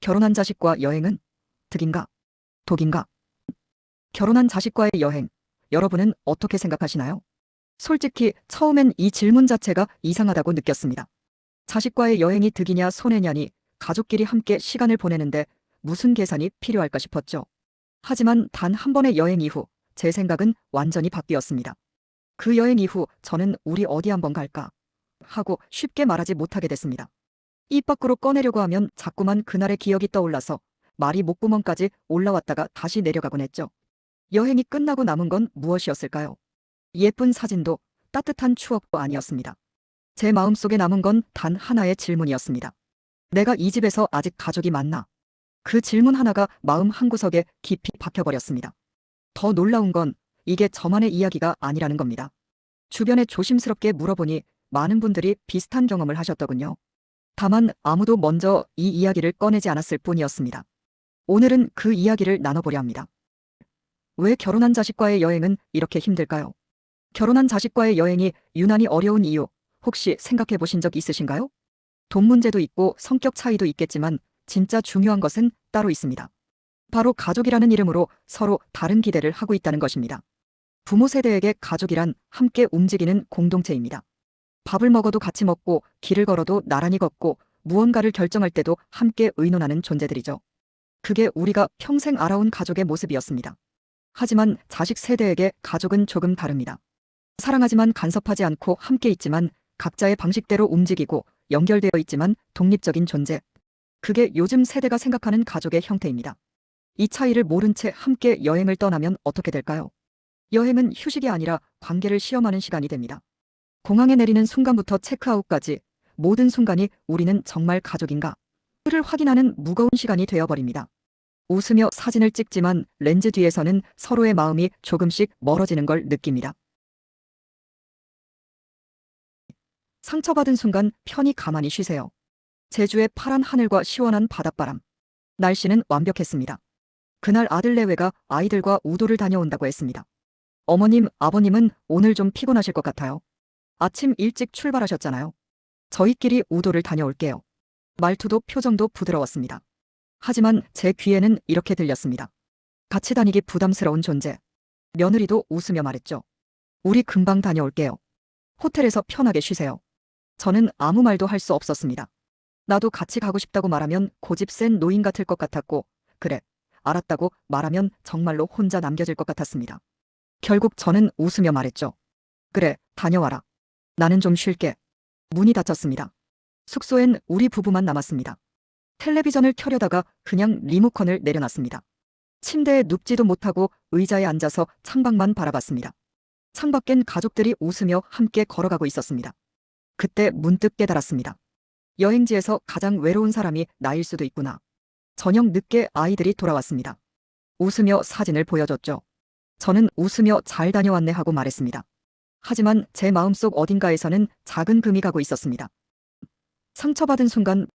결혼한 자식과 여행은 득인가? 독인가? 결혼한 자식과의 여행, 여러분은 어떻게 생각하시나요? 솔직히 처음엔 이 질문 자체가 이상하다고 느꼈습니다. 자식과의 여행이 득이냐 손해냐니 가족끼리 함께 시간을 보내는데 무슨 계산이 필요할까 싶었죠. 하지만 단 한 번의 여행 이후 제 생각은 완전히 바뀌었습니다. 그 여행 이후 저는 우리 어디 한번 갈까? 하고 쉽게 말하지 못하게 됐습니다. 입 밖으로 꺼내려고 하면 자꾸만 그날의 기억이 떠올라서 말이 목구멍까지 올라왔다가 다시 내려가곤 했죠. 여행이 끝나고 남은 건 무엇이었을까요? 예쁜 사진도 따뜻한 추억도 아니었습니다. 제 마음속에 남은 건 단 하나의 질문이었습니다. 내가 이 집에서 아직 가족이 맞나? 그 질문 하나가 마음 한구석에 깊이 박혀버렸습니다. 더 놀라운 건 이게 저만의 이야기가 아니라는 겁니다. 주변에 조심스럽게 물어보니 많은 분들이 비슷한 경험을 하셨더군요. 다만 아무도 먼저 이 이야기를 꺼내지 않았을 뿐이었습니다. 오늘은 그 이야기를 나눠보려 합니다. 왜 결혼한 자식과의 여행은 이렇게 힘들까요? 결혼한 자식과의 여행이 유난히 어려운 이유, 혹시 생각해 보신 적 있으신가요? 돈 문제도 있고 성격 차이도 있겠지만 진짜 중요한 것은 따로 있습니다. 바로 가족이라는 이름으로 서로 다른 기대를 하고 있다는 것입니다. 부모 세대에게 가족이란 함께 움직이는 공동체입니다. 밥을 먹어도 같이 먹고 길을 걸어도 나란히 걷고 무언가를 결정할 때도 함께 의논하는 존재들이죠. 그게 우리가 평생 알아온 가족의 모습이었습니다. 하지만 자식 세대에게 가족은 조금 다릅니다. 사랑하지만 간섭하지 않고 함께 있지만 각자의 방식대로 움직이고 연결되어 있지만 독립적인 존재. 그게 요즘 세대가 생각하는 가족의 형태입니다. 이 차이를 모른 채 함께 여행을 떠나면 어떻게 될까요? 여행은 휴식이 아니라 관계를 시험하는 시간이 됩니다. 공항에 내리는 순간부터 체크아웃까지 모든 순간이 우리는 정말 가족인가? 를 확인하는 무거운 시간이 되어버립니다. 웃으며 사진을 찍지만 렌즈 뒤에서는 서로의 마음이 조금씩 멀어지는 걸 느낍니다. 상처받은 순간 편히 가만히 쉬세요. 제주의 파란 하늘과 시원한 바닷바람. 날씨는 완벽했습니다. 그날 아들 내외가 아이들과 우도를 다녀온다고 했습니다. 어머님, 아버님은 오늘 좀 피곤하실 것 같아요. 아침 일찍 출발하셨잖아요. 저희끼리 우도를 다녀올게요. 말투도 표정도 부드러웠습니다. 하지만 제 귀에는 이렇게 들렸습니다. 같이 다니기 부담스러운 존재. 며느리도 웃으며 말했죠. 우리 금방 다녀올게요. 호텔에서 편하게 쉬세요. 저는 아무 말도 할 수 없었습니다. 나도 같이 가고 싶다고 말하면 고집 센 노인 같을 것 같았고, 그래, 알았다고 말하면 정말로 혼자 남겨질 것 같았습니다. 결국 저는 웃으며 말했죠. 그래, 다녀와라. 나는 좀 쉴게. 문이 닫혔습니다. 숙소엔 우리 부부만 남았습니다. 텔레비전을 켜려다가 그냥 리모컨을 내려놨습니다. 침대에 눕지도 못하고 의자에 앉아서 창밖만 바라봤습니다. 창밖엔 가족들이 웃으며 함께 걸어가고 있었습니다. 그때 문득 깨달았습니다. 여행지에서 가장 외로운 사람이 나일 수도 있구나. 저녁 늦게 아이들이 돌아왔습니다. 웃으며 사진을 보여줬죠. 저는 웃으며 잘 다녀왔네 하고 말했습니다. 하지만 제 마음속 어딘가에서는 작은 금이 가고 있었습니다. 상처받은 순간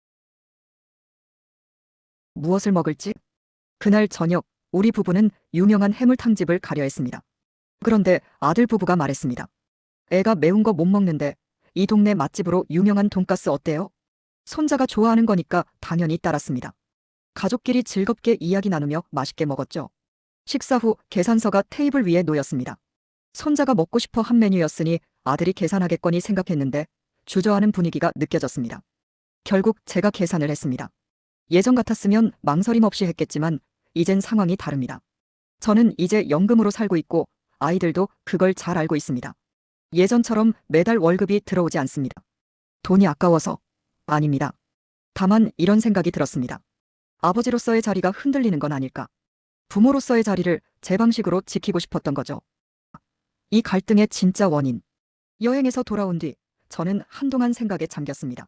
무엇을 먹을지? 그날 저녁 우리 부부는 유명한 해물탕집을 가려 했습니다. 그런데 아들 부부가 말했습니다. 애가 매운 거 못 먹는데 이 동네 맛집으로 유명한 돈가스 어때요? 손자가 좋아하는 거니까 당연히 따랐습니다. 가족끼리 즐겁게 이야기 나누며 맛있게 먹었죠. 식사 후 계산서가 테이블 위에 놓였습니다. 손자가 먹고 싶어 한 메뉴였으니 아들이 계산하겠거니 생각했는데 주저하는 분위기가 느껴졌습니다. 결국 제가 계산을 했습니다. 예전 같았으면 망설임 없이 했겠지만 이젠 상황이 다릅니다. 저는 이제 연금으로 살고 있고 아이들도 그걸 잘 알고 있습니다. 예전처럼 매달 월급이 들어오지 않습니다. 돈이 아까워서 아닙니다. 다만 이런 생각이 들었습니다. 아버지로서의 자리가 흔들리는 건 아닐까. 부모로서의 자리를 제 방식으로 지키고 싶었던 거죠. 이 갈등의 진짜 원인. 여행에서 돌아온 뒤 저는 한동안 생각에 잠겼습니다.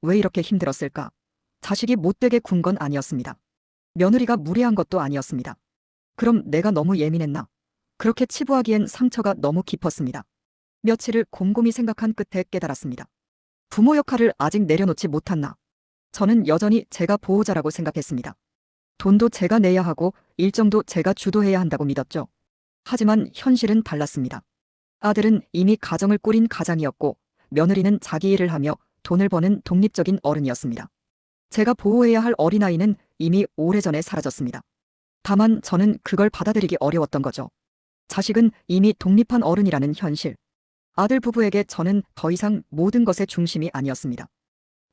왜 이렇게 힘들었을까? 자식이 못되게 군 건 아니었습니다. 며느리가 무례한 것도 아니었습니다. 그럼 내가 너무 예민했나? 그렇게 치부하기엔 상처가 너무 깊었습니다. 며칠을 곰곰이 생각한 끝에 깨달았습니다. 부모 역할을 아직 내려놓지 못했나? 저는 여전히 제가 보호자라고 생각했습니다. 돈도 제가 내야 하고 일정도 제가 주도해야 한다고 믿었죠. 하지만 현실은 달랐습니다. 아들은 이미 가정을 꾸린 가장이었고 며느리는 자기 일을 하며 돈을 버는 독립적인 어른이었습니다. 제가 보호해야 할 어린아이는 이미 오래전에 사라졌습니다. 다만 저는 그걸 받아들이기 어려웠던 거죠. 자식은 이미 독립한 어른이라는 현실. 아들 부부에게 저는 더 이상 모든 것의 중심이 아니었습니다.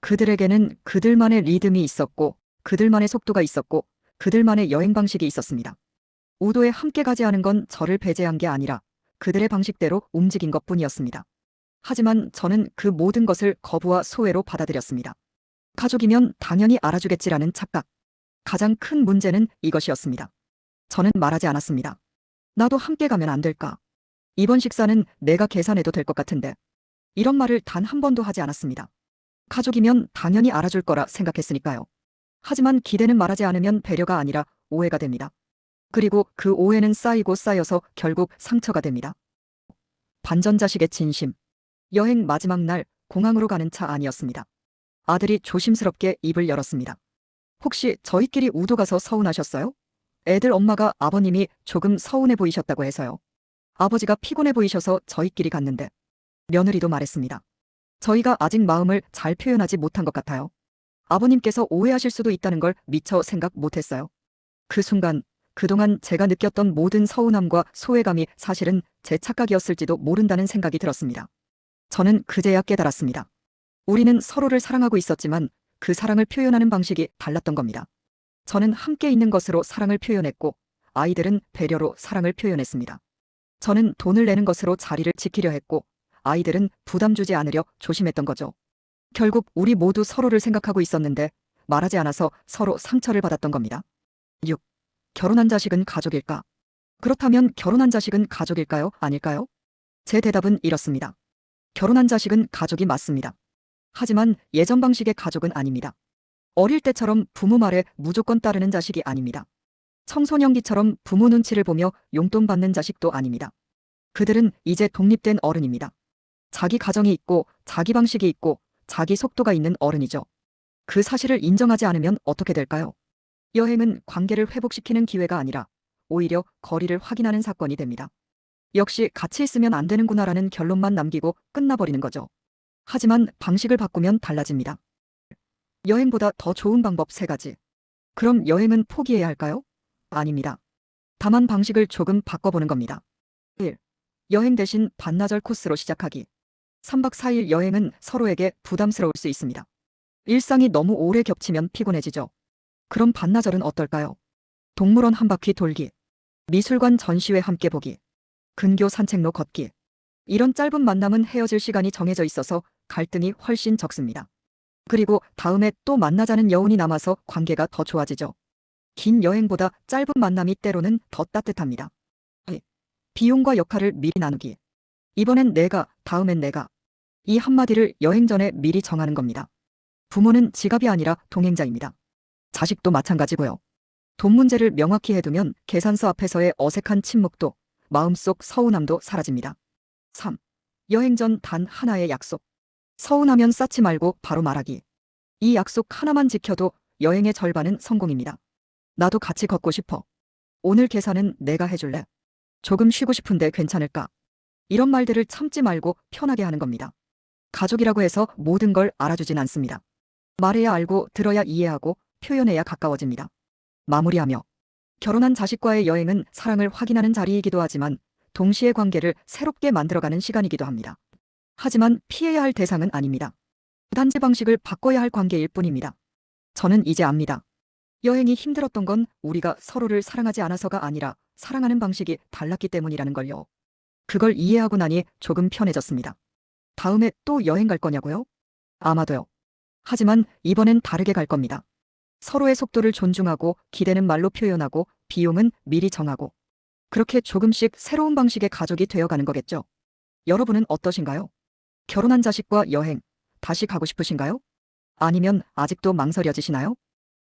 그들에게는 그들만의 리듬이 있었고, 그들만의 속도가 있었고, 그들만의 여행 방식이 있었습니다. 우도에 함께 가지 않은 건 저를 배제한 게 아니라 그들의 방식대로 움직인 것뿐이었습니다. 하지만 저는 그 모든 것을 거부와 소외로 받아들였습니다. 가족이면 당연히 알아주겠지라는 착각. 가장 큰 문제는 이것이었습니다. 저는 말하지 않았습니다. 나도 함께 가면 안 될까? 이번 식사는 내가 계산해도 될 것 같은데. 이런 말을 단 한 번도 하지 않았습니다. 가족이면 당연히 알아줄 거라 생각했으니까요. 하지만 기대는 말하지 않으면 배려가 아니라 오해가 됩니다. 그리고 그 오해는 쌓이고 쌓여서 결국 상처가 됩니다. 반전자식의 진심. 여행 마지막 날 공항으로 가는 차 안이었습니다. 아들이 조심스럽게 입을 열었습니다. 혹시 저희끼리 우도 가서 서운하셨어요? 애들 엄마가 아버님이 조금 서운해 보이셨다고 해서요. 아버지가 피곤해 보이셔서 저희끼리 갔는데. 며느리도 말했습니다. 저희가 아직 마음을 잘 표현하지 못한 것 같아요. 아버님께서 오해하실 수도 있다는 걸 미처 생각 못했어요. 그 순간 그동안 제가 느꼈던 모든 서운함과 소외감이 사실은 제 착각이었을지도 모른다는 생각이 들었습니다. 저는 그제야 깨달았습니다. 우리는 서로를 사랑하고 있었지만 그 사랑을 표현하는 방식이 달랐던 겁니다. 저는 함께 있는 것으로 사랑을 표현했고 아이들은 배려로 사랑을 표현했습니다. 저는 돈을 내는 것으로 자리를 지키려 했고 아이들은 부담 주지 않으려 조심했던 거죠. 결국 우리 모두 서로를 생각하고 있었는데 말하지 않아서 서로 상처를 받았던 겁니다. 6. 결혼한 자식은 가족일까? 그렇다면 결혼한 자식은 가족일까요? 아닐까요? 제 대답은 이렇습니다. 결혼한 자식은 가족이 맞습니다. 하지만 예전 방식의 가족은 아닙니다. 어릴 때처럼 부모 말에 무조건 따르는 자식이 아닙니다. 청소년기처럼 부모 눈치를 보며 용돈 받는 자식도 아닙니다. 그들은 이제 독립된 어른입니다. 자기 가정이 있고 자기 방식이 있고 자기 속도가 있는 어른이죠. 그 사실을 인정하지 않으면 어떻게 될까요? 여행은 관계를 회복시키는 기회가 아니라 오히려 거리를 확인하는 사건이 됩니다. 역시 같이 있으면 안 되는구나라는 결론만 남기고 끝나버리는 거죠. 하지만 방식을 바꾸면 달라집니다. 여행보다 더 좋은 방법 3가지. 그럼 여행은 포기해야 할까요? 아닙니다. 다만 방식을 조금 바꿔보는 겁니다. 1. 여행 대신 반나절 코스로 시작하기. 3박 4일 여행은 서로에게 부담스러울 수 있습니다. 일상이 너무 오래 겹치면 피곤해지죠. 그럼 반나절은 어떨까요? 동물원 한 바퀴 돌기, 미술관 전시회 함께 보기, 근교 산책로 걷기. 이런 짧은 만남은 헤어질 시간이 정해져 있어서 갈등이 훨씬 적습니다. 그리고 다음에 또 만나자는 여운이 남아서 관계가 더 좋아지죠. 긴 여행보다 짧은 만남이 때로는 더 따뜻합니다. 비용과 역할을 미리 나누기. 이번엔 내가, 다음엔 내가. 이 한마디를 여행 전에 미리 정하는 겁니다. 부모는 지갑이 아니라 동행자입니다. 자식도 마찬가지고요. 돈 문제를 명확히 해두면 계산서 앞에서의 어색한 침묵도 마음속 서운함도 사라집니다. 3. 여행 전 단 하나의 약속. 서운하면 쌓지 말고 바로 말하기. 이 약속 하나만 지켜도 여행의 절반은 성공입니다. 나도 같이 걷고 싶어. 오늘 계산은 내가 해줄래. 조금 쉬고 싶은데 괜찮을까? 이런 말들을 참지 말고 편하게 하는 겁니다. 가족이라고 해서 모든 걸 알아주진 않습니다. 말해야 알고 들어야 이해하고 표현해야 가까워집니다. 마무리하며 결혼한 자식과의 여행은 사랑을 확인하는 자리이기도 하지만 동시에 관계를 새롭게 만들어가는 시간이기도 합니다. 하지만 피해야 할 대상은 아닙니다. 단지 방식을 바꿔야 할 관계일 뿐입니다. 저는 이제 압니다. 여행이 힘들었던 건 우리가 서로를 사랑하지 않아서가 아니라 사랑하는 방식이 달랐기 때문이라는 걸요. 그걸 이해하고 나니 조금 편해졌습니다. 다음에 또 여행 갈 거냐고요? 아마도요. 하지만 이번엔 다르게 갈 겁니다. 서로의 속도를 존중하고 기대는 말로 표현하고 비용은 미리 정하고 그렇게 조금씩 새로운 방식의 가족이 되어가는 거겠죠. 여러분은 어떠신가요? 결혼한 자식과 여행 다시 가고 싶으신가요? 아니면 아직도 망설여지시나요?